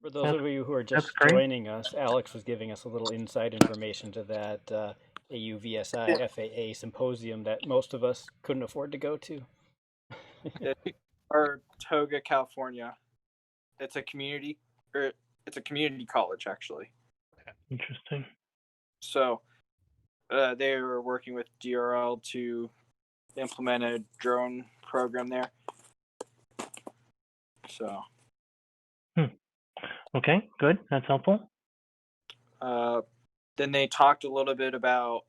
For those of you who are just great. joining us, Alex was giving us a little inside information to that AUVSI FAA symposium that most of us couldn't afford to go to. Or Toga, California. It's a community college, actually. Interesting. So they were working with DRL to implement a drone program there. So. Okay, good. That's helpful. Then they talked a little bit about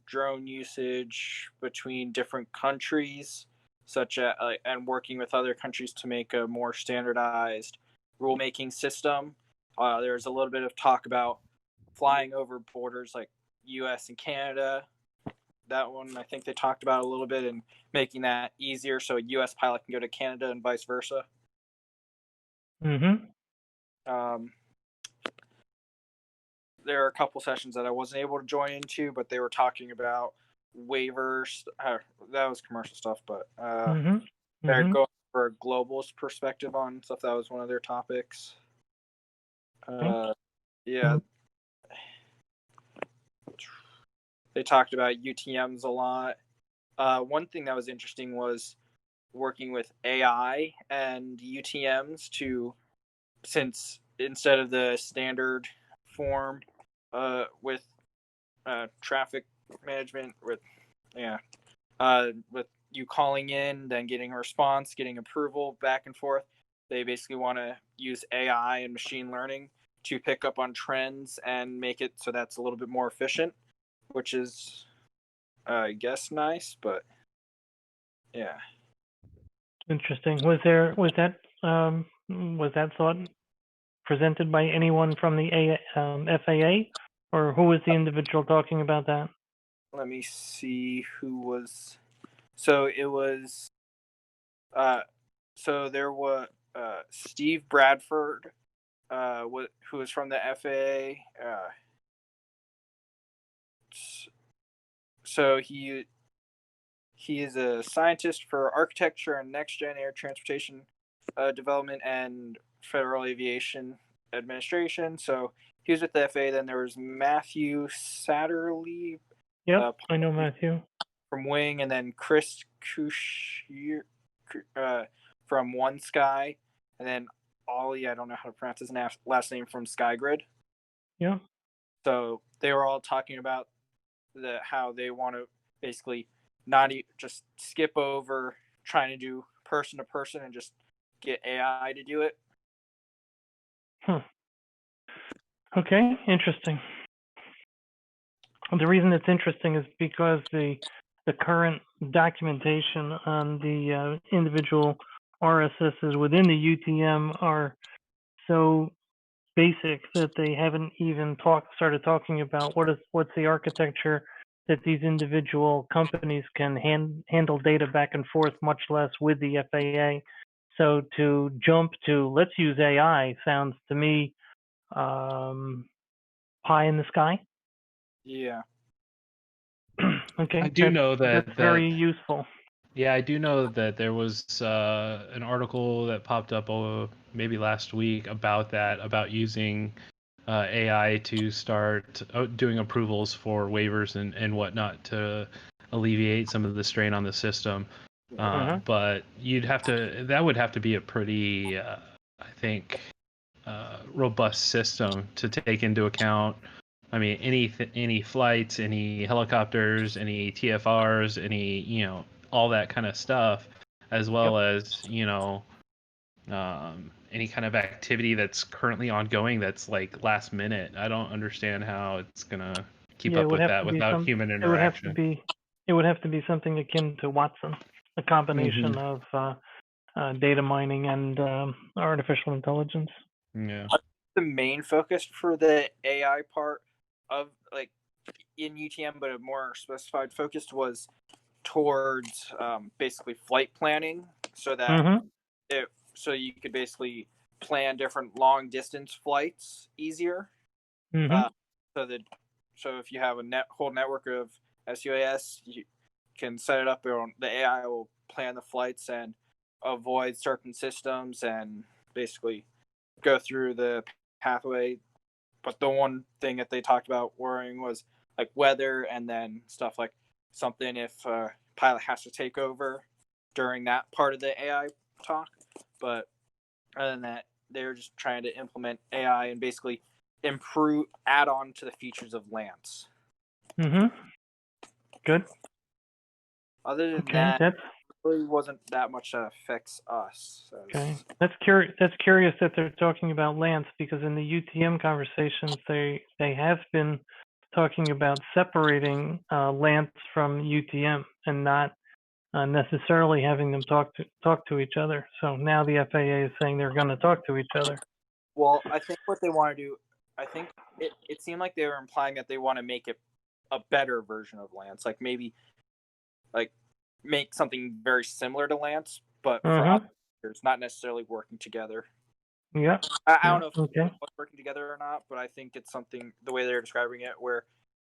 drone usage between different countries, such as and working with other countries to make a more standardized rulemaking system. There's a little bit of talk about flying over borders like U.S. and Canada. That one, I think they talked about a little bit, and making that easier so a U.S. pilot can go to Canada and vice versa. Mm-hmm. There are a couple sessions that I wasn't able to join into, but they were talking about waivers. That was commercial stuff, but they're going for a globalist perspective on stuff. That was one of their topics. Yeah. They talked about UTMs a lot. One thing that was interesting was working with AI and UTMs since instead of the standard form with traffic management with you calling in, then getting a response, getting approval back and forth, they basically want to use AI and machine learning to pick up on trends and make it so that's a little bit more efficient, which is I guess nice, but yeah. Interesting. Was that thought presented by anyone from the FAA, or who was the individual talking about that? Let me see who was. So it was. So there was Steve Bradford, who was from the FAA. So he is a scientist for architecture and next-gen air transportation development and Federal Aviation Administration. So he was with the FAA. Then there was Matthew Satterley. Yep, I know Matthew. From Wing, and then Chris Kushier from One Sky, and then Ollie, I don't know how to pronounce his last name, from SkyGrid. Yeah. So they were all talking about how they want to basically not just skip over trying to do person to person and just get AI to do it. Okay, interesting. The reason it's interesting is because the current documentation on the individual RSSs within the UTM are so basic that they haven't even started talking about what's the architecture that these individual companies can handle data back and forth, much less with the FAA. So to jump to let's use AI sounds to me pie in the sky. Yeah. Okay. I do know that's very useful. Yeah, I do know that there was an article that popped up maybe last week about using AI to start doing approvals for waivers and whatnot to alleviate some of the strain on the system. But that would have to be a pretty, I think, robust system to take into account. I mean, any flights, any helicopters, any TFRs, any all that kind of stuff, as well as any kind of activity that's currently ongoing that's like last minute. I don't understand how it's gonna keep up with that without human interaction. It would have to be something akin to Watson, a combination of data mining and artificial intelligence. Yeah. The main focus for the AI part of in UTM, but a more specified focus was towards basically flight planning, so that so you could basically plan different long distance flights easier. So if you have a whole network of SUAS, you can set it up. The AI will plan the flights and avoid certain systems and basically go through the pathway. But the one thing that they talked about worrying was like weather, and then stuff like something if a pilot has to take over during that part of the AI talk. But other than that, they're just trying to implement AI and basically add on to the features of Lance. Good. Other than Okay, that, that's really wasn't that much that affects us. okay. That's curious that they're talking about Lance, because in the UTM conversations they have been talking about separating Lance from UTM and not necessarily having them talk to each other. So now the FAA is saying they're going to talk to each other. Well, I think what they want to do, I think it seemed like they were implying that they want to make it a better version of Lance, like maybe like make something very similar to Lance, but for operators, not necessarily working together. Yeah. I don't know if okay. it's working together or not, but I think it's something, the way they're describing it, where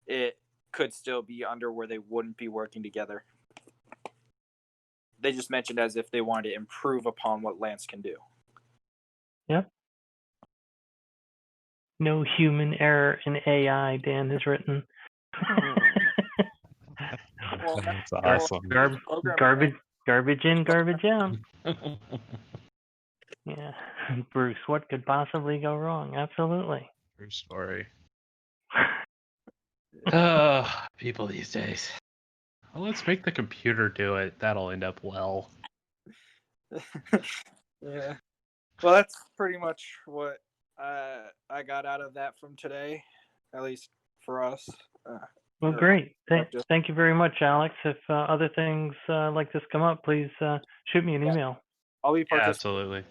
it could still be under where they wouldn't be working together. They just mentioned as if they wanted to improve upon what Lance can do. Yep. No human error in AI, Dan has written. Well, That's awesome. Garbage in, garbage out. Yeah. Bruce, what could possibly go wrong? Absolutely. True story. People these days. Well, let's make the computer do it. That'll end up well. Yeah. Well, that's pretty much what I got out of that from today, at least for us. Well, great. Thank you very much, Alex. If other things like this come up, please shoot me an email. I'll be absolutely.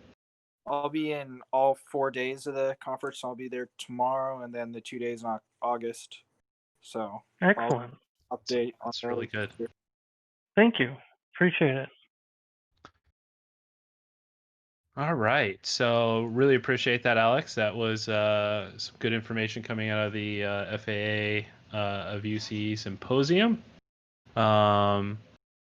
I'll be in all 4 days of the conference. I'll be there tomorrow and then the 2 days in August. So excellent. I'll update. That's really good. Thank you. Appreciate it. All right. So really appreciate that, Alex. That was some good information coming out of the FAA of UC symposium.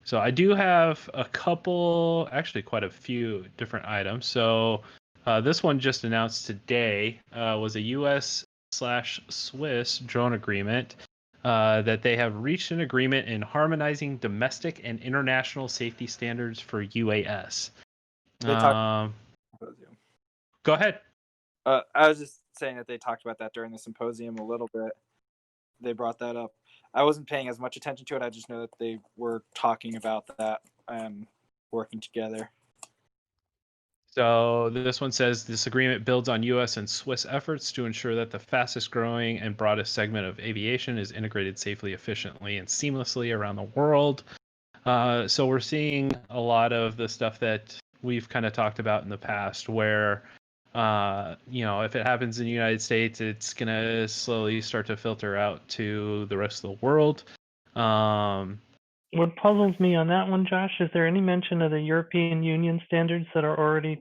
So I do have a couple, actually quite a few different items. So this one just announced today was a US/Swiss drone agreement that they have reached an agreement in harmonizing domestic and international safety standards for UAS. Go ahead. I was just saying that they talked about that during the symposium a little bit. They brought that up. I wasn't paying as much attention to it. I just know that they were talking about that and working together. So this one says this agreement builds on U.S. and Swiss efforts to ensure that the fastest growing and broadest segment of aviation is integrated safely, efficiently, and seamlessly around the world. So we're seeing a lot of the stuff that we've kind of talked about in the past where, if it happens in the United States, it's going to slowly start to filter out to the rest of the world. What puzzles me on that one, Josh, is there any mention of the European Union standards that are already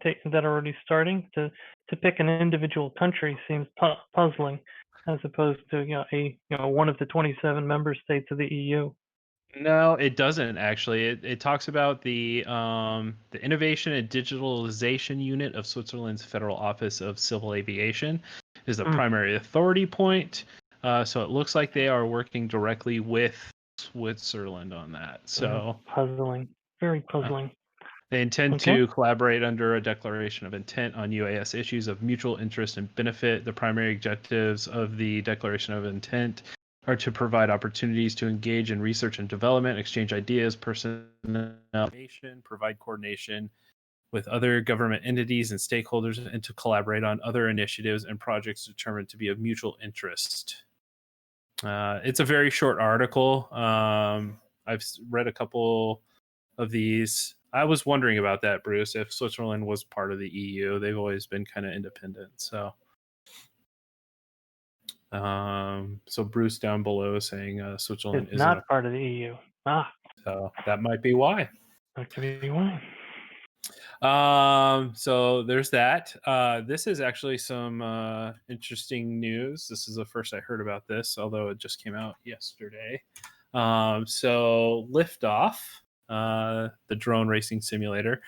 starting to pick an individual country seems puzzling, as opposed to one of the 27 member states of the EU. No, it doesn't actually. It talks about the Innovation and Digitalization Unit of Switzerland's Federal Office of Civil Aviation is the primary authority point. So it looks like they are working directly with Switzerland on that. So puzzling, very puzzling. They intend to collaborate under a declaration of intent on UAS issues of mutual interest and benefit. The primary objectives of the declaration of intent are to provide opportunities to engage in research and development, exchange ideas, personnel, provide coordination with other government entities and stakeholders, and to collaborate on other initiatives and projects determined to be of mutual interest. It's a very short article. I've read a couple of these. I was wondering about that, Bruce, if Switzerland was part of the EU. They've always been kind of independent. So Bruce down below saying Switzerland is not part of the EU. So that might be why. That could be why. So there's that. This is actually some interesting news. This is the first I heard about this, although it just came out yesterday. So Liftoff, the drone racing simulator,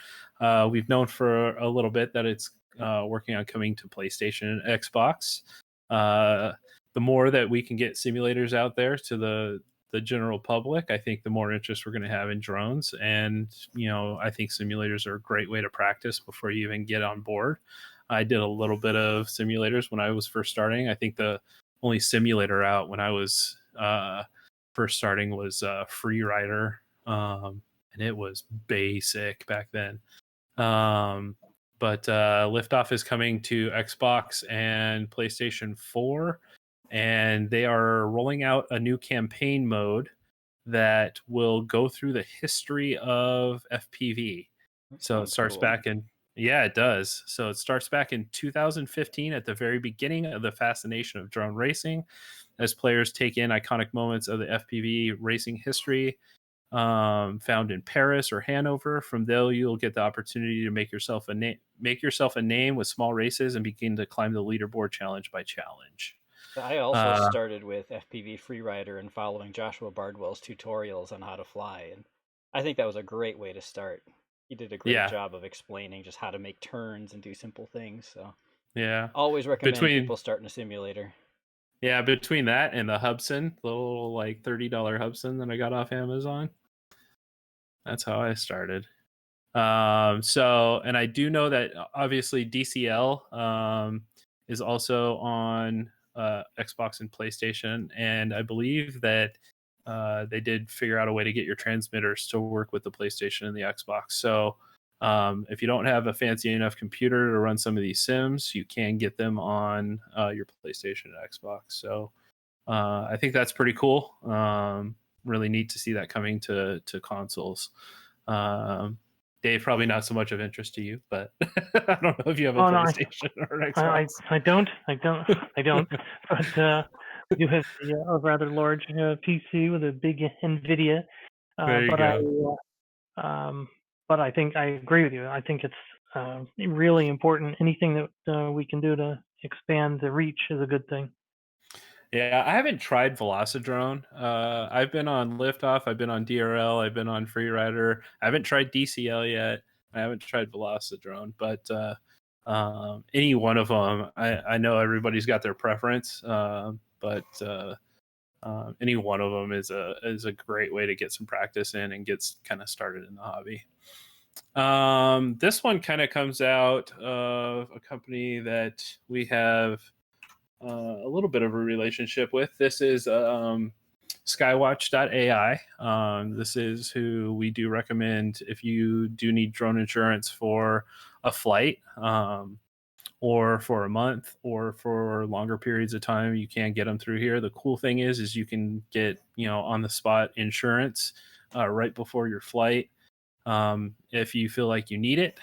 we've known for a little bit that it's working on coming to PlayStation and Xbox. The more that we can get simulators out there to the general public, I think the more interest we're going to have in drones. And, I think simulators are a great way to practice before you even get on board. I did a little bit of simulators when I was first starting. I think the only simulator out when I was first starting was Freerider, and it was basic back then. But Liftoff is coming to Xbox and PlayStation 4, and they are rolling out a new campaign mode that will go through the history of FPV. So it starts back in, yeah, it does. So it starts back in 2015 at the very beginning of the fascination of drone racing, as players take in iconic moments of the FPV racing history, found in Paris or Hanover. From there, you'll get the opportunity to make yourself a name with small races and begin to climb the leaderboard challenge by challenge. I also started with FPV Freerider and following Joshua Bardwell's tutorials on how to fly, and I think that was a great way to start. He did a great job of explaining just how to make turns and do simple things. So yeah, always recommend people starting a simulator. Yeah, between that and the Hubsan, the little like $30 Hubsan that I got off Amazon, that's how I started. So, and I do know that obviously DCL is also on Xbox and PlayStation, and I believe that they did figure out a way to get your transmitters to work with the PlayStation and the Xbox. So if you don't have a fancy enough computer to run some of these sims, you can get them on your PlayStation and Xbox. So I think that's pretty cool. Really neat to see that coming to consoles. Dave, probably not so much of interest to you, but I don't know if you have a PlayStation or an Xbox. I don't. But we do have a rather large PC with a big NVIDIA. There you go. But I think I agree with you. I think it's really important. Anything that we can do to expand the reach is a good thing. Yeah, I haven't tried Velocidrone. I've been on Liftoff, I've been on DRL, I've been on Freerider. I haven't tried DCL yet. I haven't tried Velocidrone, but any one of them, I know everybody's got their preference, but any one of them is a great way to get some practice in and get kind of started in the hobby. This one kind of comes out of a company that we have a little bit of a relationship with. This is Skywatch.ai. This is who we do recommend if you do need drone insurance for a flight, or for a month, or for longer periods of time. You can get them through here. The cool thing is you can get on the spot insurance right before your flight if you feel like you need it.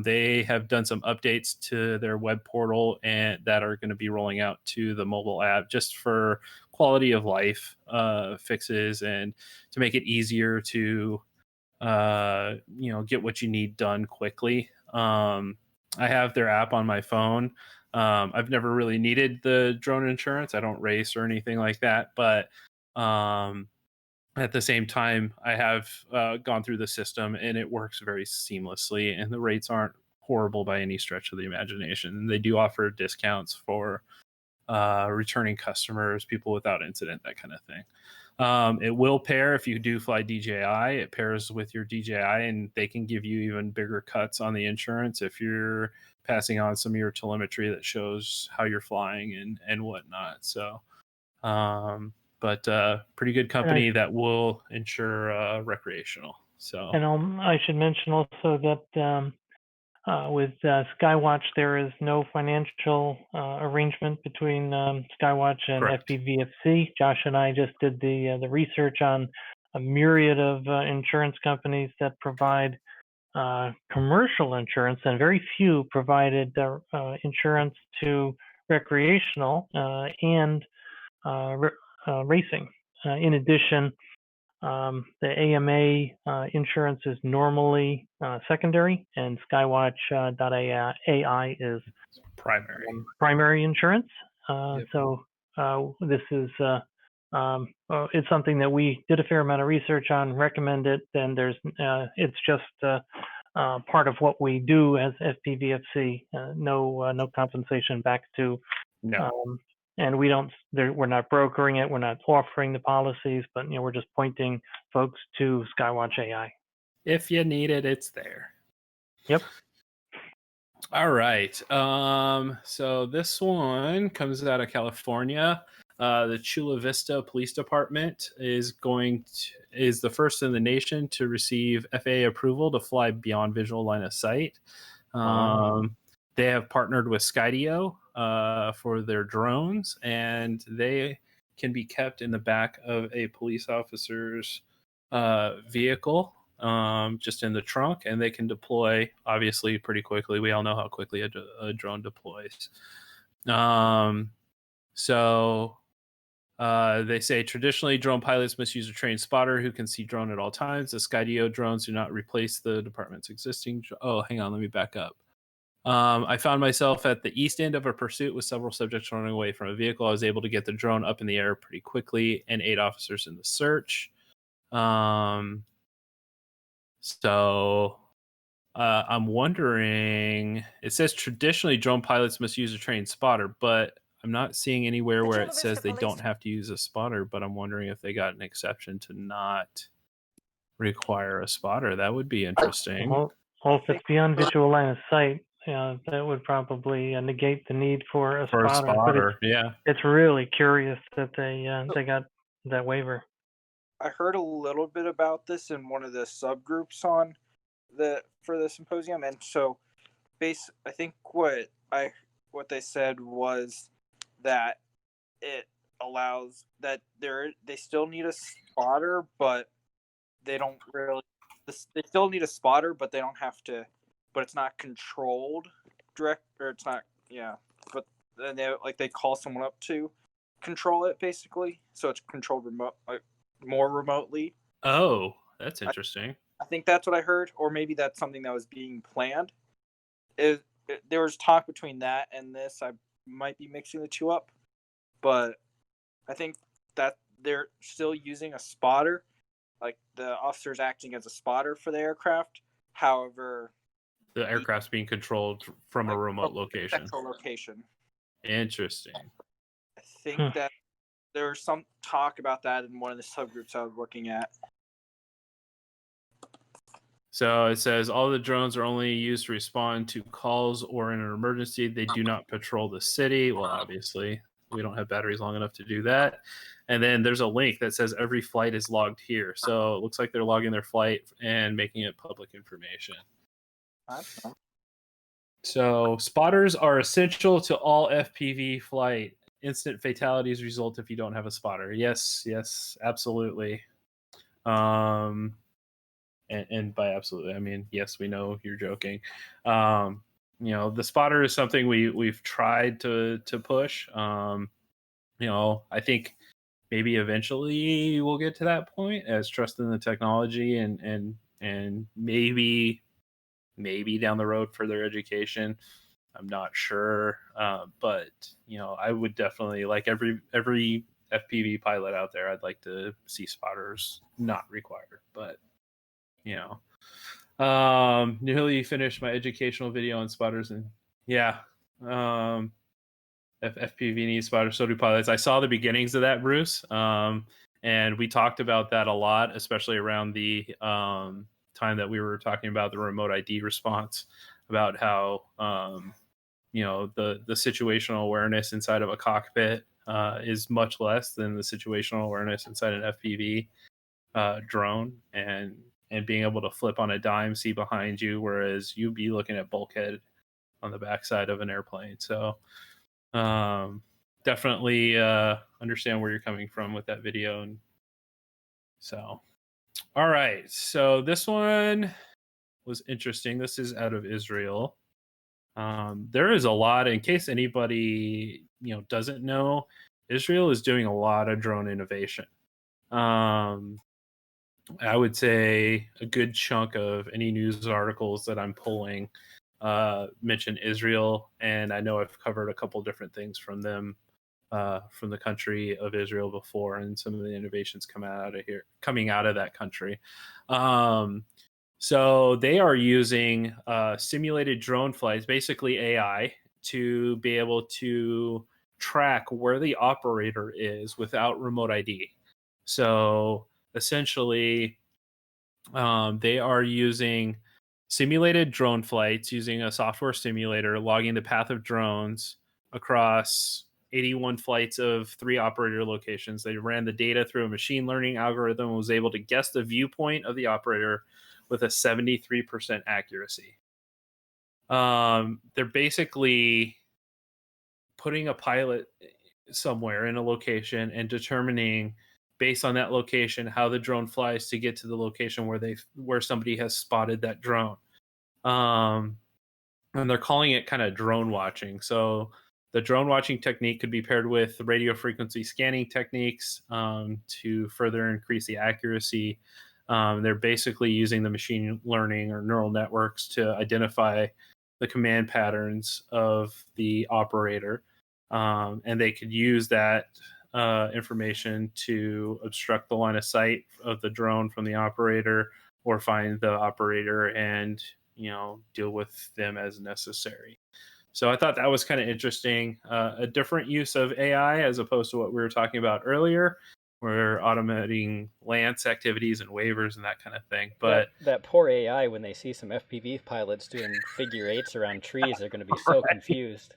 They have done some updates to their web portal and that are going to be rolling out to the mobile app just for quality of life fixes and to make it easier to get what you need done quickly. I have their app on my phone. I've never really needed the drone insurance. I don't race or anything like that, but at the same time, I have gone through the system and it works very seamlessly, and the rates aren't horrible by any stretch of the imagination. They do offer discounts for returning customers, people without incident, that kind of thing. It will pair if you do fly DJI. It pairs with your DJI, and they can give you even bigger cuts on the insurance if you're passing on some of your telemetry that shows how you're flying and whatnot. So, but pretty good company that will insure recreational. So, and I should mention also that with Skywatch, there is no financial arrangement between Skywatch and Correct. FPVFC. Josh and I just did the research on a myriad of insurance companies that provide commercial insurance, and very few provided insurance to recreational and racing. In addition, the AMA insurance is normally secondary, and Skywatch.ai is primary insurance. Yep. So this is it's something that we did a fair amount of research on, recommend it, and it's just part of what we do as FPVFC. No compensation back to. No. And we're not brokering it. We're not offering the policies, but we're just pointing folks to Skywatch AI. If you need it, it's there. Yep. All right. So this one comes out of California. The Chula Vista Police Department is the first in the nation to receive FAA approval to fly beyond visual line of sight. They have partnered with Skydio for their drones, and they can be kept in the back of a police officer's vehicle, just in the trunk, and they can deploy obviously pretty quickly. We all know how quickly a drone deploys. So they say traditionally drone pilots must use a trained spotter who can see drone at all times. The Skydio drones do not replace the department's existing. Hang on, let me back up. I found myself at the east end of a pursuit with several subjects running away from a vehicle. I was able to get the drone up in the air pretty quickly and 8 officers in the search. So I'm wondering, it says traditionally drone pilots must use a trained spotter, but I'm not seeing anywhere where it says they don't have to use a spotter, but I'm wondering if they got an exception to not require a spotter. That would be interesting. Well, if it's beyond visual line of sight, that would probably negate the need for a spotter. But it's really curious that they got that waiver. I heard a little bit about this in one of the subgroups for the symposium, and so I think what they said was that it allows that they still need a spotter, but they don't really. They still need a spotter, but they don't have to. But it's not controlled direct, or it's not. Yeah, but then they call someone up to control it, basically. So it's controlled more remotely. Oh, that's interesting. I think that's what I heard, or maybe that's something that was being planned. There was talk between that and this. I might be mixing the two up, but I think that they're still using a spotter, like the officer's acting as a spotter for the aircraft. However, the aircraft's being controlled from a remote location. Central location. Interesting. I think that there was some talk about that in one of the subgroups I was looking at. So it says all the drones are only used to respond to calls or in an emergency. They do not patrol the city. Well, obviously, we don't have batteries long enough to do that. And then there's a link that says every flight is logged here. So it looks like they're logging their flight and making it public information. So spotters are essential to all FPV flight. Instant fatalities result if you don't have a spotter. Yes, absolutely. And by absolutely, I mean, yes, we know you're joking. The spotter is something we've tried to push. I think maybe eventually we'll get to that point as trust in the technology and maybe down the road further education. I'm not sure, but I would definitely, like every FPV pilot out there, I'd like to see spotters not required, but nearly finished my educational video on spotters, and FPV needs spotters, so do pilots. I saw the beginnings of that, Bruce, and we talked about that a lot, especially around the time that we were talking about the remote ID response, about how the situational awareness inside of a cockpit is much less than the situational awareness inside an FPV drone, and being able to flip on a dime, see behind you, whereas you'd be looking at bulkhead on the backside of an airplane. So definitely understand where you're coming from with that video. And so, all right. So this one was interesting. This is out of Israel. There is a lot, in case anybody doesn't know, Israel is doing a lot of drone innovation. I would say a good chunk of any news articles that I'm pulling mention Israel, and I know I've covered a couple different things from them, from the country of Israel before, and some of the innovations coming out of that country. So they are using simulated drone flights, basically AI, to be able to track where the operator is without remote ID. So essentially, they are using simulated drone flights using a software simulator, logging the path of drones across 81 flights of 3 operator locations. They ran the data through a machine learning algorithm and was able to guess the viewpoint of the operator with a 73% accuracy. They're basically putting a pilot somewhere in a location and determining, based on that location, how the drone flies to get to the location where somebody has spotted that drone. And they're calling it kind of drone watching. So the drone watching technique could be paired with radio frequency scanning techniques to further increase the accuracy. They're basically using the machine learning or neural networks to identify the command patterns of the operator. And they could use that information to obstruct the line of sight of the drone from the operator, or find the operator and deal with them as necessary. So I thought that was kind of interesting. A different use of AI as opposed to what we were talking about earlier, where automating Lance activities and waivers and that kind of thing. But that poor AI, when they see some FPV pilots doing figure eights around trees, they're going to be so confused.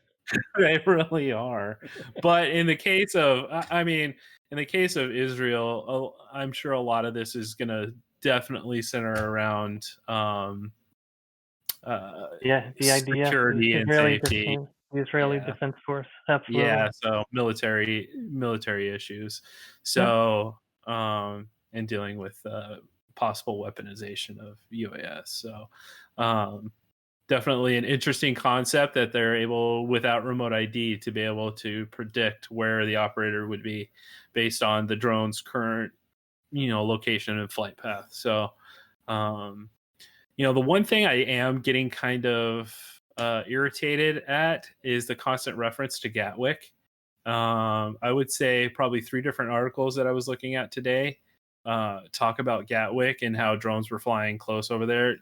They really are. But in the case of, in the case of Israel, I'm sure a lot of this is going to definitely center around the IDF, security and safety. The Israeli Defense Force, absolutely. Yeah, so military issues. So and dealing with possible weaponization of UAS. So definitely an interesting concept that they're able, without remote ID, to be able to predict where the operator would be based on the drone's current location and flight path. So the one thing I am getting kind of irritated at is the constant reference to Gatwick. I would say probably 3 different articles that I was looking at today talk about Gatwick and how drones were flying close over there.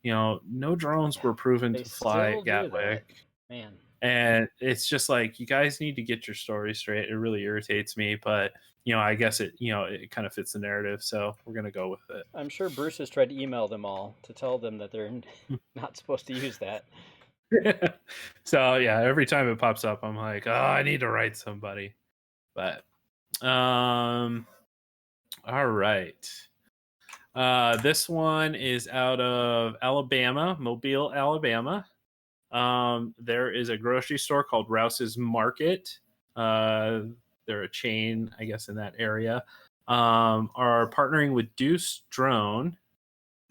No drones were proven to fly at Gatwick. Man. And it's just like, you guys need to get your story straight. It really irritates me, but I guess it kind of fits the narrative, so we're gonna go with it. I'm sure Bruce has tried to email them all to tell them that they're not supposed to use that. So yeah, every time it pops up, I'm like, oh, I need to write somebody. But all right. This one is out of Alabama, Mobile, Alabama. There is a grocery store called Rouse's Market. They're a chain, I guess, in that area. Are partnering with Deuce Drone.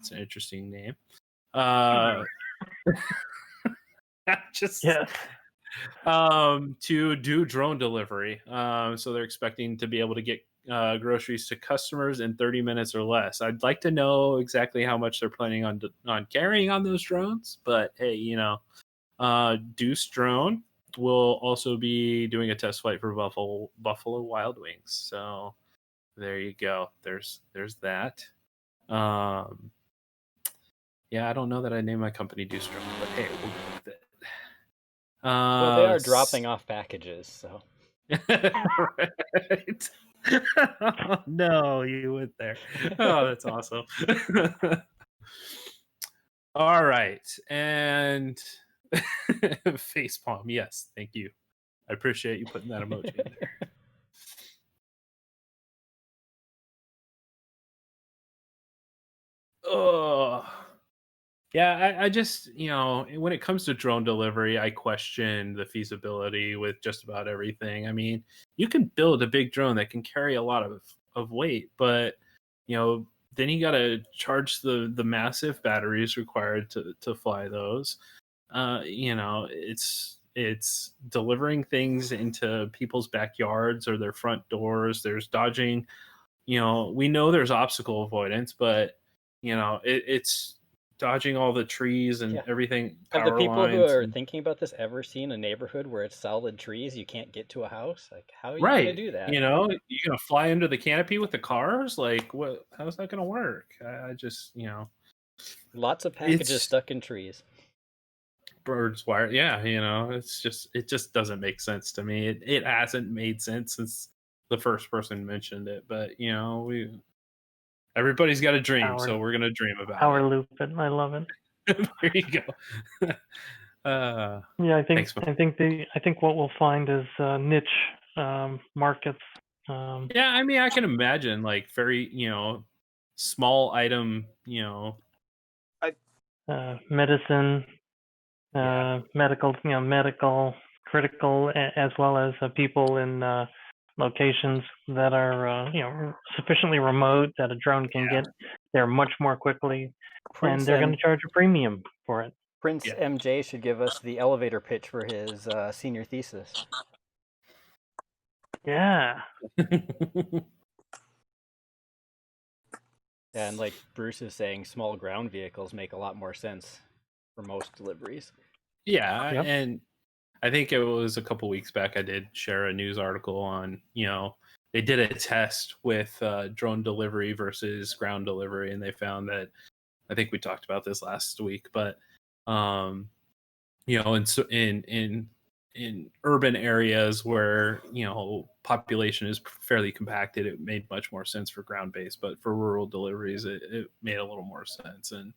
It's an interesting name. To do drone delivery. So they're expecting to be able to get groceries to customers in 30 minutes or less. I'd like to know exactly how much they're planning on carrying on those drones, but hey, Deuce Drone will also be doing a test flight for Buffalo Wild Wings. So there you go. There's that. Yeah, I don't know that I named my company Deuce Drone, but hey, we'll go with it. Well, they are dropping off packages, so. Right. Oh, no, you went there. Oh, that's awesome. All right, and facepalm. Yes, thank you. I appreciate you putting that emoji in there. Oh, yeah. I just, when it comes to drone delivery, I question the feasibility with just about everything. I mean, you can build a big drone that can carry a lot of weight, but then you got to charge the massive batteries required to fly those. It's delivering things into people's backyards or their front doors. There's dodging. We know there's obstacle avoidance, but it's dodging all the trees and everything. Have the people who are thinking about this ever seen a neighborhood where it's solid trees, you can't get to a house? Like, how are you going to do that? You're going to fly under the canopy with the cars? Like, what? How's that going to work? I just, Lots of packages It's stuck in trees. birds wire. Yeah, it just doesn't make sense to me. It hasn't made sense since the first person mentioned it. But everybody's got a dream, so we're gonna dream about Power loop it. I love it. it. There you go. Yeah, I think Thanks, man. I think what we'll find is niche markets. Yeah, I mean, I can imagine like very small item, medicine, medical, medical critical, as well as people in locations that are sufficiently remote that a drone can get there much more quickly, and they're going to charge a premium for it. Prince MJ should give us the elevator pitch for his senior thesis. Yeah. And like Bruce is saying, small ground vehicles make a lot more sense for most deliveries. Yeah, Yep. and I think it was a couple weeks back I did share a news article on, they did a test with drone delivery versus ground delivery, and they found that, I think we talked about this last week, but in urban areas where population is fairly compacted, it made much more sense for ground based, but for rural deliveries it made a little more sense. And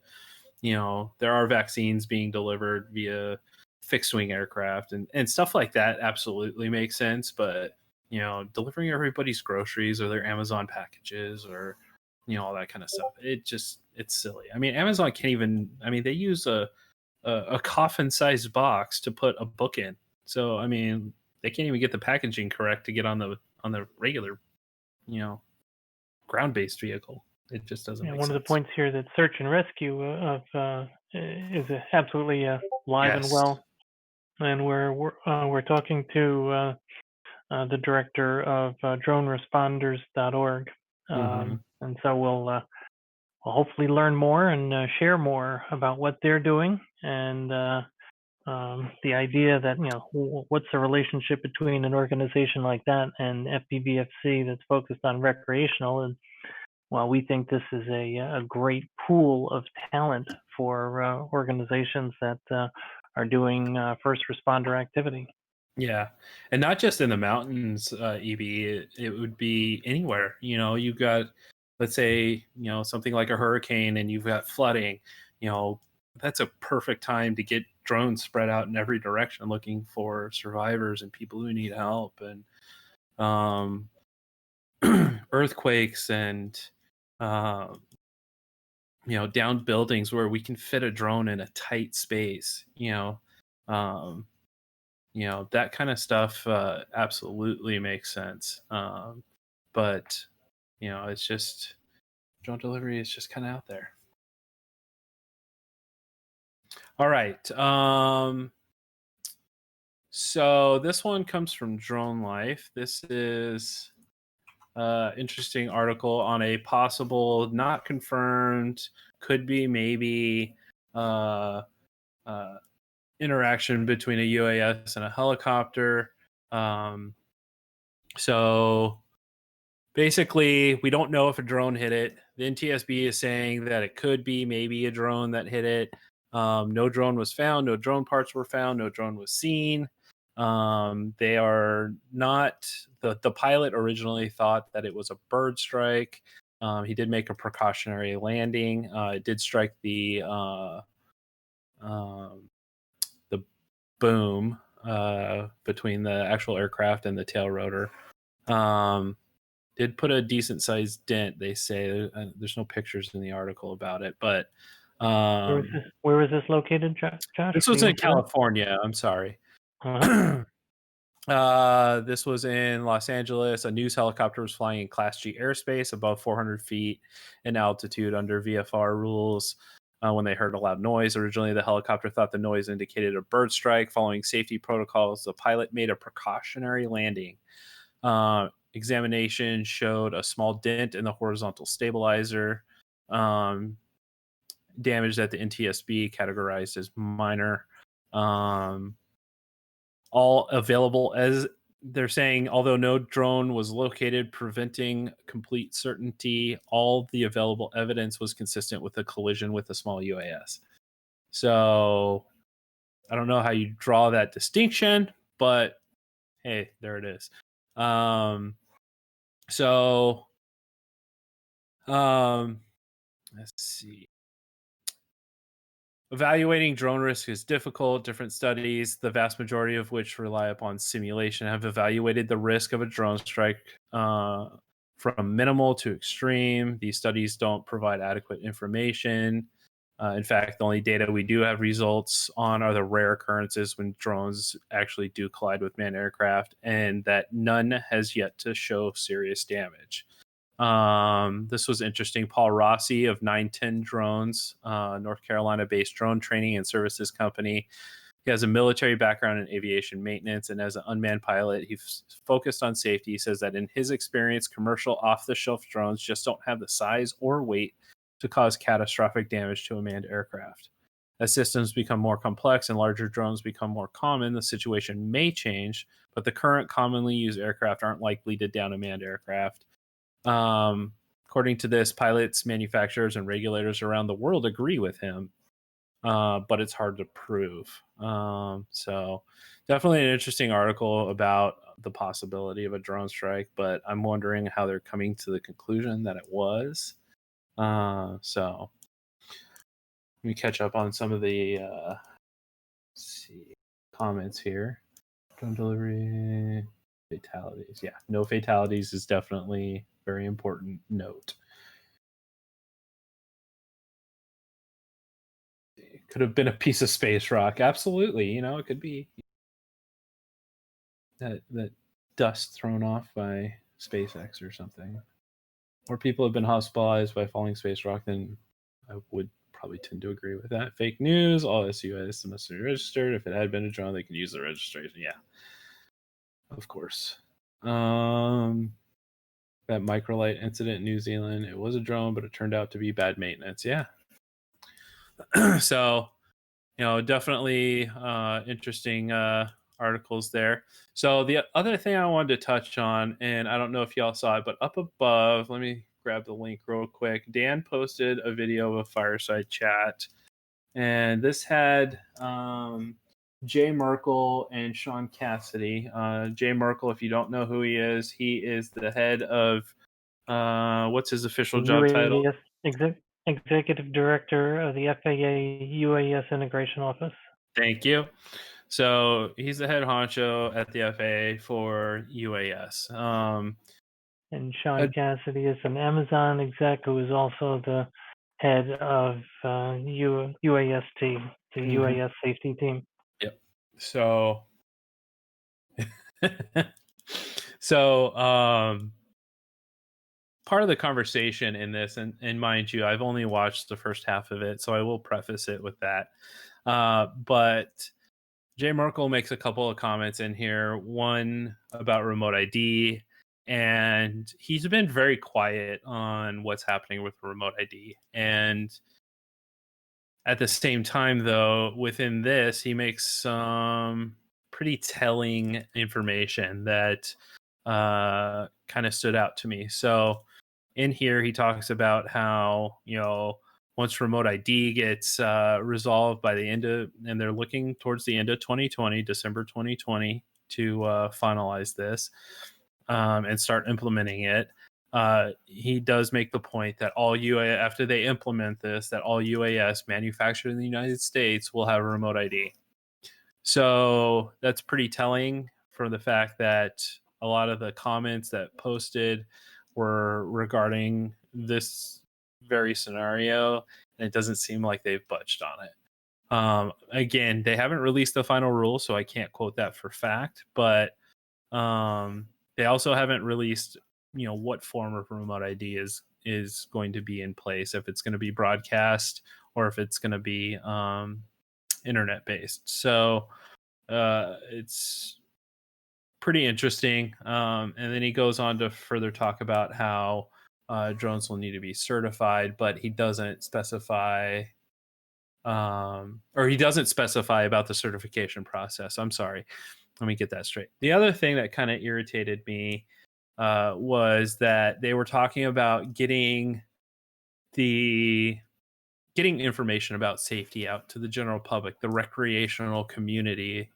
there are vaccines being delivered via fixed wing aircraft and stuff like that absolutely makes sense, but delivering everybody's groceries or their Amazon packages or all that kind of stuff, it's silly. I mean, Amazon can't even, they use a coffin sized box to put a book in. So, I mean, they can't even get the packaging correct to get on the regular, ground-based vehicle. It just doesn't make sense. One of the points here that search and rescue is absolutely live and well, and we're talking to the director of DroneResponders.org, and so we'll hopefully learn more and share more about what they're doing and the idea that what's the relationship between an organization like that and FPVFC that's focused on recreational. And well, we think this is a great pool of talent for organizations that are doing first responder activity. Yeah, and not just in the mountains, EB. It would be anywhere. You've got, let's say, something like a hurricane, and you've got flooding. That's a perfect time to get drones spread out in every direction, looking for survivors and people who need help, and earthquakes and down buildings where we can fit a drone in a tight space. That kind of stuff absolutely makes sense. But it's just, drone delivery is just kind of out there. All right. So this one comes from Drone Life. This is interesting article on a possible, not confirmed, could be maybe interaction between a UAS and a helicopter. So basically, we don't know if a drone hit it. The NTSB is saying that it could be maybe a drone that hit it. No drone was found. No drone parts were found. No drone was seen. They are not, the pilot originally thought that it was a bird strike. He did make a precautionary landing. It did strike the boom between the actual aircraft and the tail rotor. Did put a decent sized dent, they say. There's no pictures in the article about it, but Where was this located, Josh? This was in California. I'm sorry. This was in Los Angeles. A news helicopter was flying in Class G airspace above 400 feet in altitude under VFR rules when they heard a loud noise. Originally, the helicopter thought the noise indicated a bird strike. Following safety protocols, the pilot made a precautionary landing. Examination showed a small dent in the horizontal stabilizer, damage that the NTSB categorized as minor. All available as they're saying, although no drone was located, preventing complete certainty, all the available evidence was consistent with a collision with a small UAS. So I don't know how you draw that distinction, but hey, there it is. Let's see. Evaluating drone risk is difficult. Different studies, the vast majority of which rely upon simulation, have evaluated the risk of a drone strike from minimal to extreme. These studies don't provide adequate information. In fact, the only data we do have results on are the rare occurrences when drones actually do collide with manned aircraft, and that none has yet to show serious damage. This was interesting. Paul Rossi of 910 Drones, North Carolina-based drone training and services company. He has a military background in aviation maintenance, and as an unmanned pilot, he's focused on safety. He says that in his experience, commercial off-the-shelf drones just don't have the size or weight to cause catastrophic damage to a manned aircraft. As systems become more complex and larger drones become more common, the situation may change, but the current commonly used aircraft aren't likely to down a manned aircraft. According to this, pilots, manufacturers, and regulators around the world agree with him, but it's hard to prove. So definitely an interesting article about the possibility of a drone strike, but I'm wondering how they're coming to the conclusion that it was. So let me catch up on some of the comments here. Drone delivery, fatalities. Yeah, no fatalities is definitely very important note. It could have been a piece of space rock. Absolutely. You know, it could be that dust thrown off by SpaceX or something. Or people have been hospitalized by falling space rock, then I would probably tend to agree with that. Fake news. All SUS must be registered. If it had been a drone, they could use the registration. Yeah. Of course. That microlight incident in New Zealand, it was a drone, but it turned out to be bad maintenance. Yeah. So, you know, definitely interesting articles there. So the other thing I wanted to touch on, and I don't know if y'all saw it, but up above, let me grab the link real quick. Dan posted a video of a fireside chat, and this had Jay Merkel and Sean Cassidy. Jay Merkel, if you don't know who he is the head of what's his official job title? Executive Director of the FAA UAS Integration Office. Thank you. So he's the head honcho at the FAA for UAS. And Sean Cassidy is an Amazon exec who is also the head of UAST, the UAS safety team. Yep. So, part of the conversation in this, and mind you, I've only watched the first half of it, so I will preface it with that. But Jay Merkel makes a couple of comments in here. One about remote ID, and he's been very quiet on what's happening with remote ID. And at the same time, though, within this, he makes some pretty telling information that kind of stood out to me. So in here, he talks about how, you know, once remote ID gets resolved by the end of, and they're looking towards the end of 2020, December 2020, to finalize this and start implementing it. He does make the point that all UAS, after they implement this, that all UAS manufactured in the United States will have a remote ID. So that's pretty telling for the fact that a lot of the comments that posted were regarding this very scenario, and it doesn't seem like they've budged on it. Again, they haven't released the final rule, so I can't quote that for fact, but they also haven't released, you know, what form of remote ID is going to be in place, if it's going to be broadcast or if it's going to be internet based. So it's pretty interesting. And then he goes on to further talk about how drones will need to be certified, but he doesn't specify or he doesn't specify about the certification process. I'm sorry. let me get that straight. The other thing that kind of irritated me was that they were talking about getting information about safety out to the general public, the recreational community,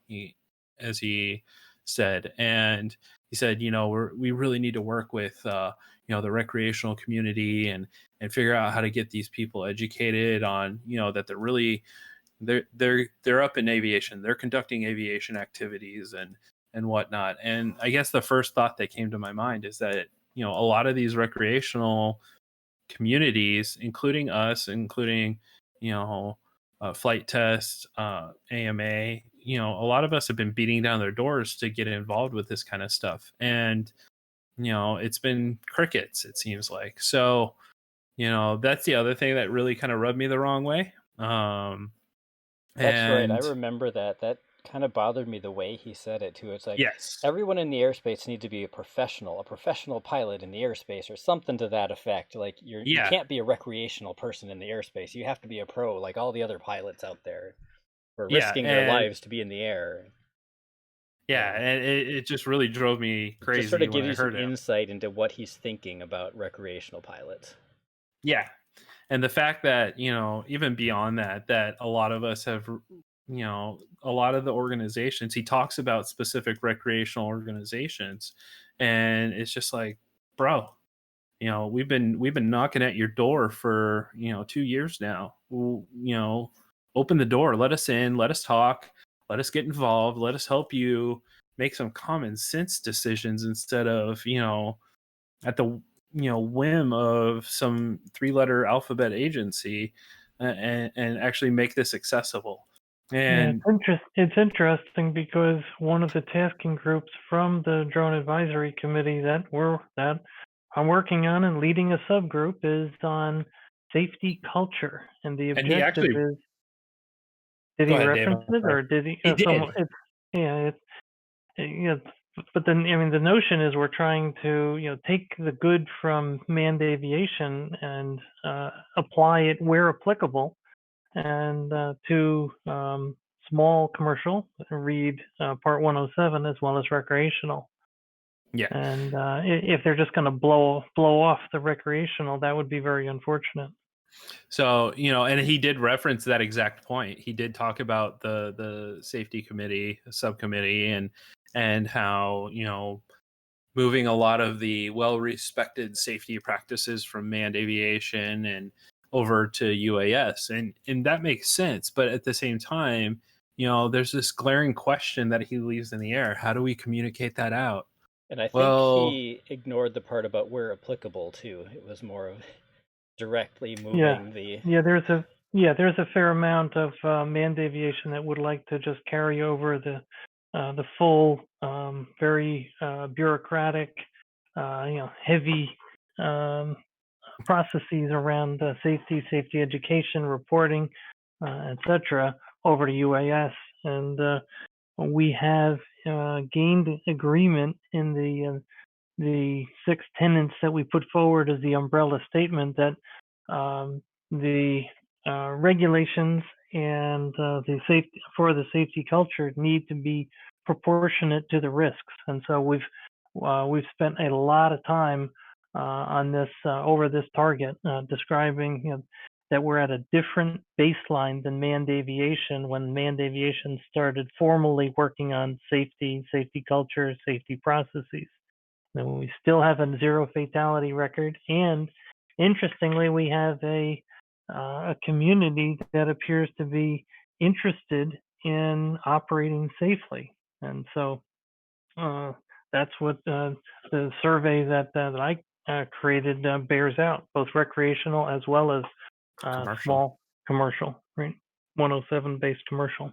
as he said. And he said, we really need to work with, the recreational community and figure out how to get these people educated on, that they're really, they're up in aviation. They're conducting aviation activities and whatnot. And I guess the first thought that came to my mind is that, a lot of these recreational communities, including us, including Flight Test, AMA, a lot of us have been beating down their doors to get involved with this kind of stuff, and it's been crickets, it seems like. So that's the other thing that really kind of rubbed me the wrong way. That's right. I remember that kind of bothered me the way he said it too. It's like, yes, everyone in the airspace needs to be a professional pilot in the airspace, or something to that effect. Like you can't be a recreational person in the airspace. You have to be a pro, like all the other pilots out there, who are risking their lives to be in the air. Yeah, and it just really drove me crazy. Just sort of give you some insight into what he's thinking about recreational pilots. Yeah, and the fact that even beyond that a lot of us have, a lot of the organizations, he talks about specific recreational organizations, and it's just like, bro, we've been knocking at your door for 2 years now. Open the door, let us in, let us talk, let us get involved, let us help you make some common sense decisions instead of at the whim of some 3-letter alphabet agency, and actually make this accessible. And it's interesting because one of the tasking groups from the Drone Advisory Committee that I'm working on and leading a subgroup is on safety culture, and the objective is. Did he reference it, or did he? He did. But then, the notion is we're trying to, take the good from manned aviation and apply it where applicable, and to small commercial, read Part 107, as well as recreational. Yeah. And if they're just going to blow off the recreational, that would be very unfortunate. So, and he did reference that exact point. He did talk about the safety committee subcommittee and how, moving a lot of the well-respected safety practices from manned aviation and over to UAS. And that makes sense. But at the same time, there's this glaring question that he leaves in the air. How do we communicate that out? And I think he ignored the part about where applicable too. It was more of directly moving there's a fair amount of manned aviation that would like to just carry over the full very bureaucratic heavy processes around safety education, reporting, etc. over to UAS, and we have gained agreement in the 6 tenets that we put forward as the umbrella statement that the regulations and the safety culture need to be proportionate to the risks. And so we've spent a lot of time on this over this target, describing that we're at a different baseline than manned aviation when manned aviation started formally working on safety culture, safety processes. And we still have a 0 fatality record, and interestingly, we have a community that appears to be interested in operating safely, and so that's what the survey that I created bears out, both recreational as well as small commercial, right? 107 based commercial.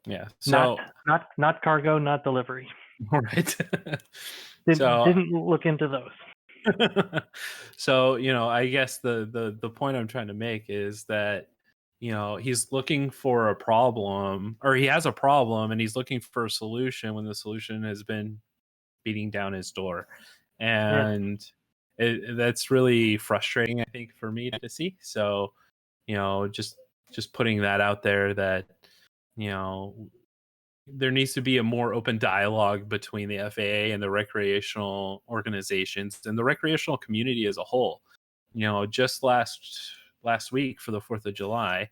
Yeah. So not cargo, not delivery. All right. Didn't look into those. So, I guess the point I'm trying to make is that, he's looking for a problem, or he has a problem and he's looking for a solution when the solution has been beating down his door. And that's really frustrating, I think, for me to see. So, just putting that out there that, there needs to be a more open dialogue between the FAA and the recreational organizations and the recreational community as a whole. Just last week for the 4th of July,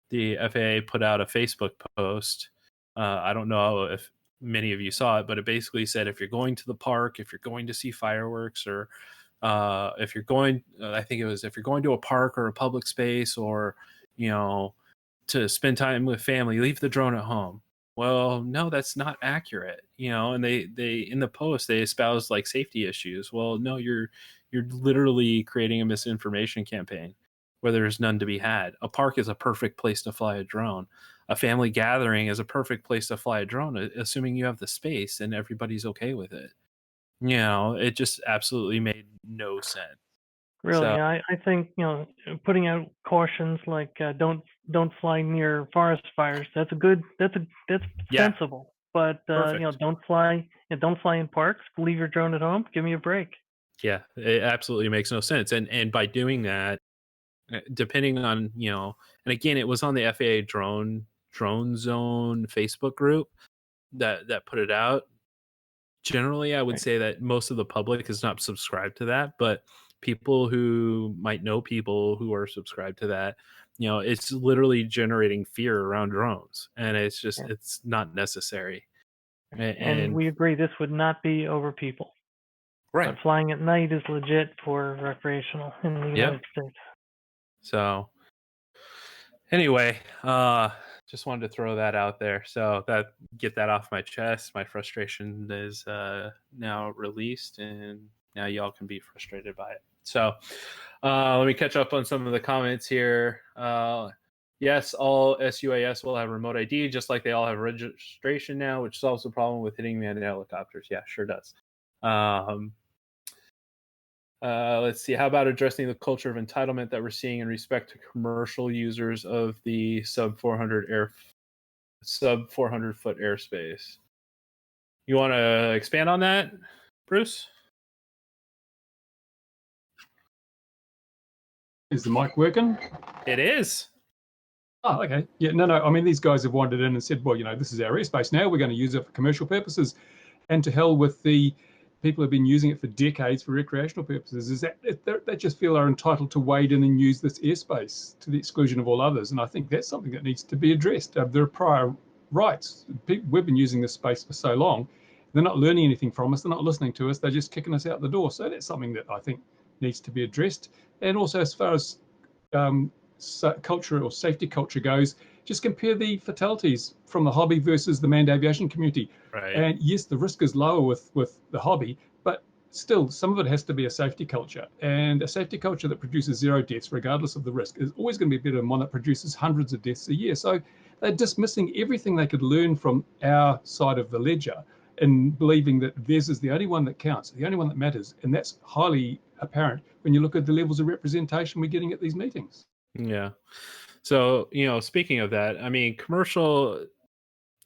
the FAA put out a Facebook post. I don't know if many of you saw it, but it basically said if you're going to the park, if you're going to see fireworks, or if you're going, I think it was if you're going to a park or a public space, or to spend time with family, leave the drone at home. Well, no, that's not accurate. And they in the post they espouse like safety issues. Well, no, you're literally creating a misinformation campaign where there's none to be had. A park is a perfect place to fly a drone. A family gathering is a perfect place to fly a drone, assuming you have the space and everybody's okay with it. It just absolutely made no sense. Really, So, I think putting out cautions like don't fly near forest fires. That's Yeah. sensible. But Perfect. don't fly in parks. Leave your drone at home. Give me a break. Yeah, it absolutely makes no sense. And by doing that, depending on and again, it was on the FAA drone zone Facebook group that put it out. Generally, I would Right. say that most of the public is not subscribed to that, but people who might know people who are subscribed to that, it's literally generating fear around drones, and it's just Yeah. it's not necessary. And we agree this would not be over people. Right. But flying at night is legit for recreational in the United States. So anyway, just wanted to throw that out there. So get that off my chest. My frustration is now released, and now y'all can be frustrated by it. So let me catch up on some of the comments here. Yes, all SUAS will have remote ID, just like they all have registration now, which solves the problem with hitting manned helicopters. Yeah, sure does. Let's see. How about addressing the culture of entitlement that we're seeing in respect to commercial users of the sub 400 foot airspace? You want to expand on that, Bruce? Is the mic working? It is. Oh, okay. Yeah, no. I mean, these guys have wandered in and said, well, this is our airspace now. We're going to use it for commercial purposes. And to hell with the people who've been using it for decades for recreational purposes. Is that they just feel are entitled to wade in and use this airspace to the exclusion of all others. And I think that's something that needs to be addressed. There are prior rights. We've been using this space for so long. They're not learning anything from us. They're not listening to us. They're just kicking us out the door. So that's something that I think needs to be addressed. And also, as far as culture or safety culture goes, just compare the fatalities from the hobby versus the manned aviation community. Right. And yes, the risk is lower with the hobby, but still some of it has to be a safety culture. And a safety culture that produces 0 deaths, regardless of the risk, is always going to be better than one that produces hundreds of deaths a year. So they're dismissing everything they could learn from our side of the ledger and believing that theirs is the only one that counts, the only one that matters. And that's highly apparent when you look at the levels of representation we're getting at these meetings. Yeah. So, speaking of that, I mean, commercial,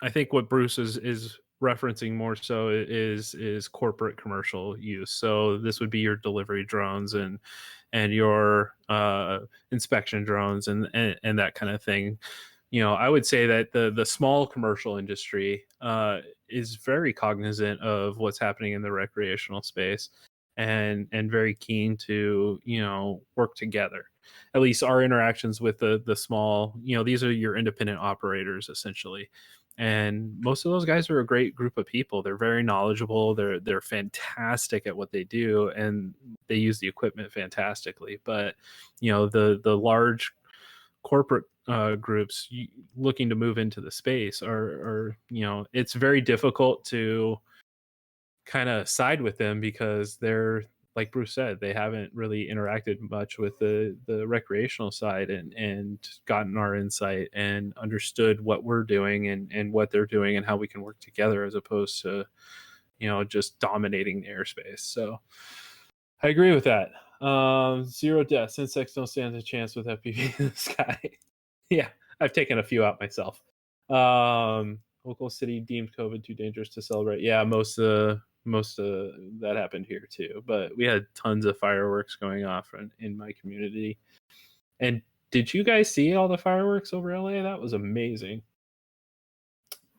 I think what Bruce is referencing more so is corporate commercial use. So this would be your delivery drones and your inspection drones and that kind of thing. I would say that the small commercial industry is very cognizant of what's happening in the recreational space and very keen to work together. At least our interactions with the small, these are your independent operators essentially, and most of those guys are a great group of people. They're very knowledgeable. They're fantastic at what they do, and they use the equipment fantastically. But the large corporate groups looking to move into the space are it's very difficult to kind of side with them because they're, like Bruce said, they haven't really interacted much with the recreational side and gotten our insight and understood what we're doing and what they're doing and how we can work together as opposed to just dominating the airspace. So I agree with that. 0 deaths. Insects don't stand a chance with FPV in the sky. Yeah, I've taken a few out myself. Local city deemed COVID too dangerous to celebrate. Yeah, most of that happened here too. But we had tons of fireworks going off in my community. And did you guys see all the fireworks over LA? That was amazing.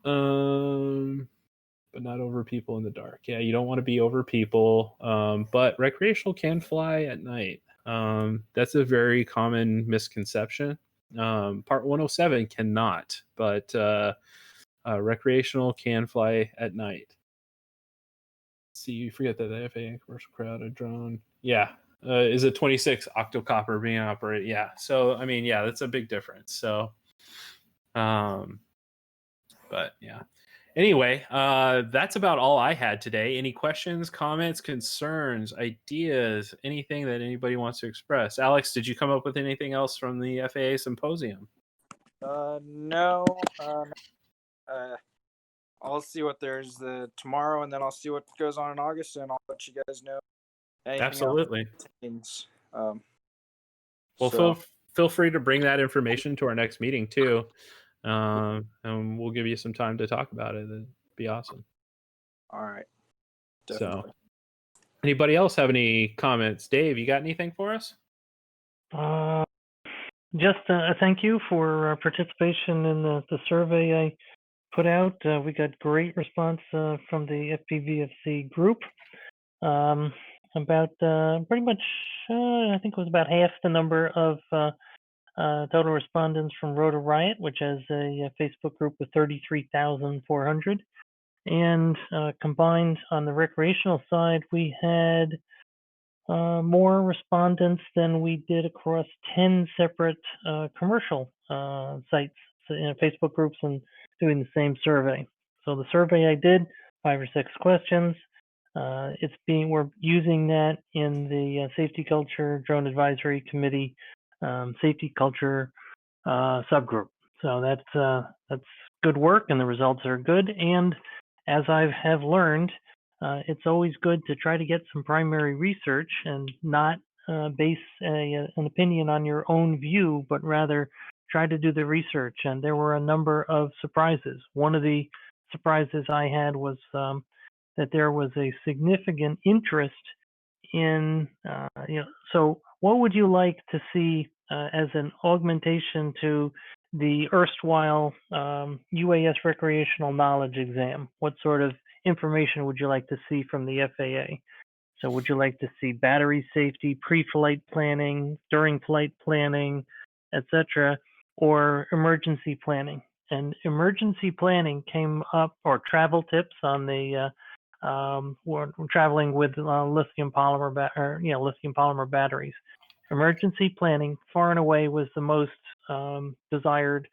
But not over people in the dark. Yeah, you don't want to be over people. But recreational can fly at night. That's a very common misconception. Part 107 cannot, but recreational can fly at night. See, you forget that the FAA commercial crowd, a drone. Yeah. Is a 26 octocopter being operated. Yeah. So, I mean, yeah, that's a big difference. So, but yeah. Anyway, that's about all I had today. Any questions, comments, concerns, ideas, anything that anybody wants to express? Alex, did you come up with anything else from the FAA symposium? No. I'll see what there's tomorrow, and then I'll see what goes on in August, and I'll let you guys know. Absolutely. Well, feel free to bring that information to our next meeting too, and we'll give you some time to talk about it. It'd be awesome. All right. Definitely. So, anybody else have any comments? Dave, you got anything for us? Just a thank you for participation in the survey I put out. We got great response from the FPVFC group. About pretty much, I think it was about half the number of total respondents from Rotor Riot, which has a Facebook group with 33,400. And combined on the recreational side, we had more respondents than we did across 10 separate commercial sites, Facebook groups, and doing the same survey. So the survey I did, 5 or 6 questions. We're using that in the Safety Culture Drone Advisory Committee Safety Culture subgroup. So that's good work, and the results are good. And as I have learned, it's always good to try to get some primary research and not base an opinion on your own view, but rather try to do the research. And there were a number of surprises. One of the surprises I had was that there was a significant interest in, so what would you like to see as an augmentation to the erstwhile UAS recreational knowledge exam? What sort of information would you like to see from the FAA? So would you like to see battery safety, pre-flight planning, during flight planning, etc., or emergency planning? And emergency planning came up, or travel tips on the we're traveling with lithium polymer batteries. Emergency planning far and away was the most desired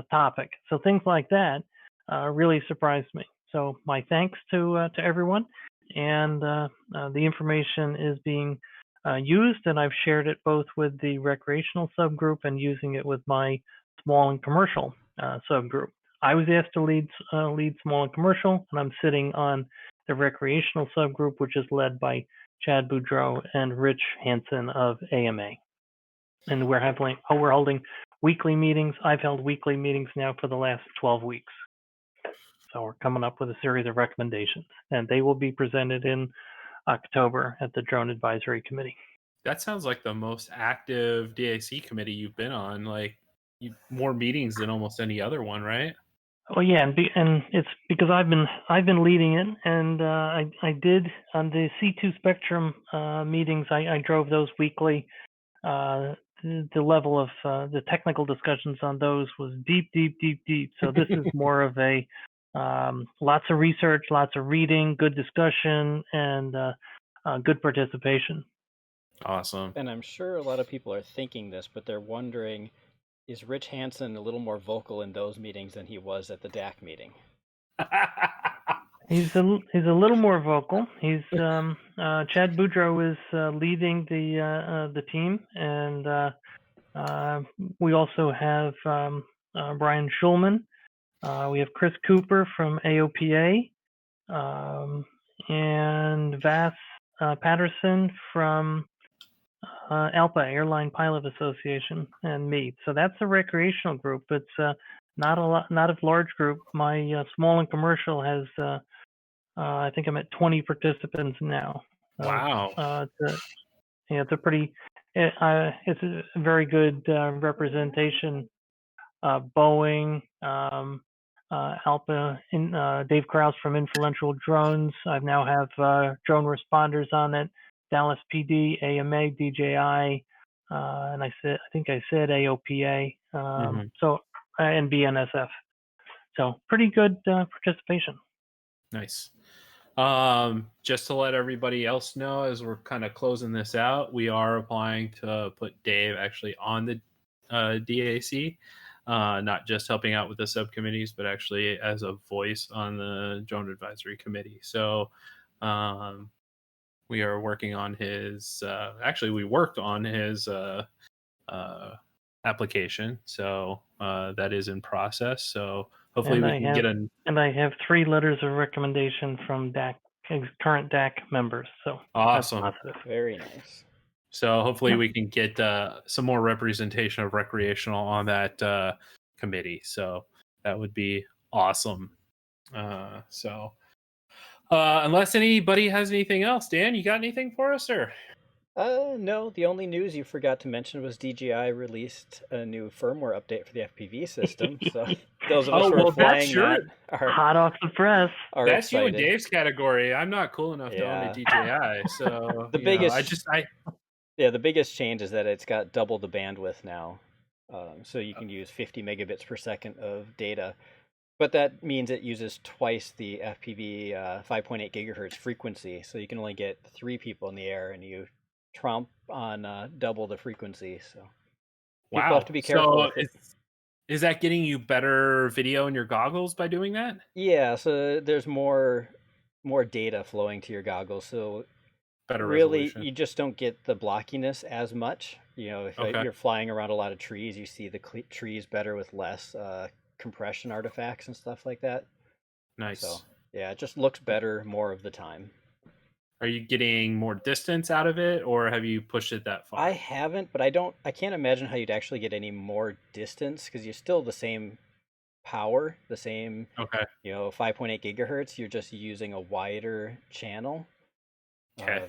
topic. So things like that really surprised me. So my thanks to everyone, and the information is being used, and I've shared it both with the recreational subgroup and using it with my small and commercial subgroup. I was asked to lead small and commercial, and I'm sitting on the recreational subgroup, which is led by Chad Boudreau and Rich Hansen of AMA. And we're holding weekly meetings. I've held weekly meetings now for the last 12 weeks. So we're coming up with a series of recommendations, and they will be presented in October at the Drone Advisory Committee. That sounds like the most active DAC committee you've been on. Like, more meetings than almost any other one, right? Oh yeah, and it's because I've been leading it, and I did on the C2 Spectrum meetings. I drove those weekly. The level of the technical discussions on those was deep. So this is more of a lots of research, lots of reading, good discussion, and good participation. Awesome. And I'm sure a lot of people are thinking this, but they're wondering, is Rich Hansen a little more vocal in those meetings than he was at the DAC meeting? He's a little more vocal. He's Chad Boudreau is leading the team, and we also have Brian Schulman. We have Chris Cooper from AOPA, and Vas Patterson from ALPA, Airline Pilot Association, and me. So that's a recreational group. It's not a large group. My small and commercial has, I think I'm at 20 participants now. Wow. It's a pretty, it's a very good representation. Boeing, Alpa, Dave Krause from Influential Drones. I now have drone responders on it. Dallas PD, AMA, DJI, and I think I said AOPA. So and BNSF. So pretty good participation. Nice. Just to let everybody else know, as we're kind of closing this out, we are applying to put Dave actually on the DAC, not just helping out with the subcommittees, but actually as a voice on the Drone Advisory Committee. So we are working on his, actually we worked on his application. So that is in process. So hopefully we can get an... And I have 3 letters of recommendation from current DAC members. So awesome. That's positive. Very nice. So hopefully we can get some more representation of recreational on that committee. So that would be awesome. Unless anybody has anything else, Dan, you got anything for us, sir? No, the only news you forgot to mention was DJI released a new firmware update for the FPV system. So those of us who are flying that are hot off the press. That's excited. you and Dave's category. I'm not cool enough to own a DJI. So the biggest change is that it's got double the bandwidth now. So you can use 50 megabits per second of data. But that means it uses twice the FPV 5.8 gigahertz frequency. So you can only get 3 people in the air, and you trump on double the frequency. So people have to be careful. So is that getting you better video in your goggles by doing that? Yeah, so there's more data flowing to your goggles. So better really resolution. You just don't get the blockiness as much. You know, if you're flying around a lot of trees, you see the trees better with less compression artifacts and stuff like that. Nice. So yeah, it just looks better more of the time. Are you getting more distance out of it, or have you pushed it that far? I haven't, but I can't imagine how you'd actually get any more distance, because you're still the same power, the same 5.8 gigahertz. You're just using a wider channel. Okay.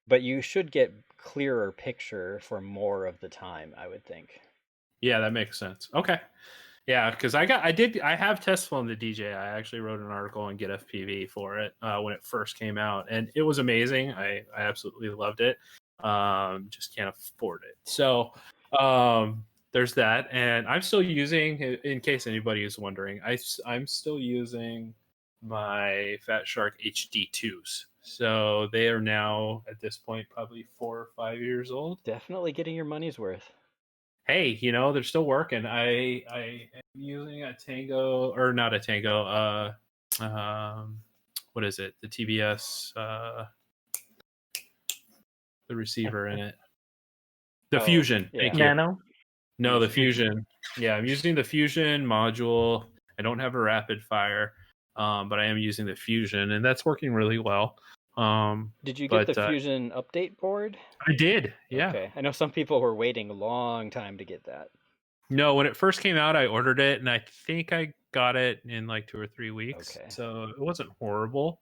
But you should get clearer picture for more of the time, I would think. Yeah, that makes sense. Okay. Yeah, because I have test flown the DJI. I actually wrote an article on Get FPV for it when it first came out, and it was amazing. I absolutely loved it. Just can't afford it. So there's that, and I'm still using, in case anybody is wondering, I'm still using my Fat Shark HD2s. So they are now at this point probably 4 or 5 years old. Definitely getting your money's worth. Hey, they're still working. I am using a Tango, or not a Tango, what is it? The TBS, the receiver in it. The Fusion. Yeah. Thank you. Nano? No, the Fusion. Yeah, I'm using the Fusion module. I don't have a rapid fire, but I am using the Fusion, and that's working really well. Did you get the Fusion update board? I did, yeah. Okay. I know some people were waiting a long time to get that. No, when it first came out, I ordered it, and I think I got it in like 2 or 3 weeks. Okay. So it wasn't horrible.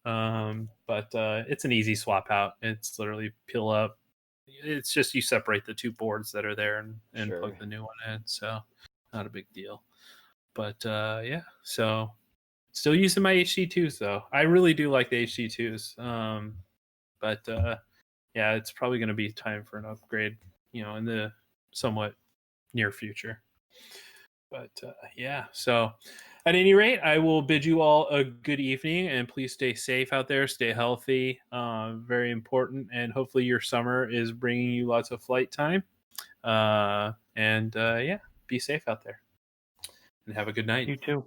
But it's an easy swap out. It's literally peel up. It's just you separate the 2 boards that are there and plug the new one in. So not a big deal. But yeah, so still using my HD2s though. I really do like the HD2s. But yeah, it's probably going to be time for an upgrade, in the somewhat near future. But yeah, so at any rate, I will bid you all a good evening, and please stay safe out there, stay healthy, very important, and hopefully your summer is bringing you lots of flight time. And yeah, be safe out there, and have a good night. You too.